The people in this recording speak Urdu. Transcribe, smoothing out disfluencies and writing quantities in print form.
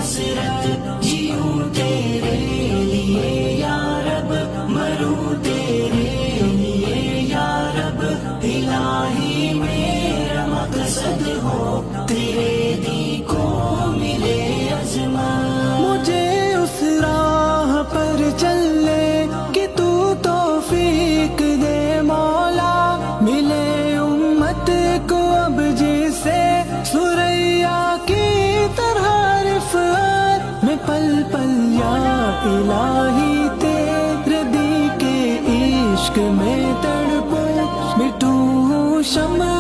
حسرت جیوں تیرے لیے یا رب، مروں تیرے لیے یا رب، الہی میرا مقصد ہو تیرے دی کو ملے عظمت۔ مجھے اس راہ پر چلنے کہ تو توفیق دے مولا، ملے امت کو اب جسے سوریا کی طرح رفعت، میں پل پل یا الہی تیرے دی کے عشق میں تڑپوں، مٹوں شمع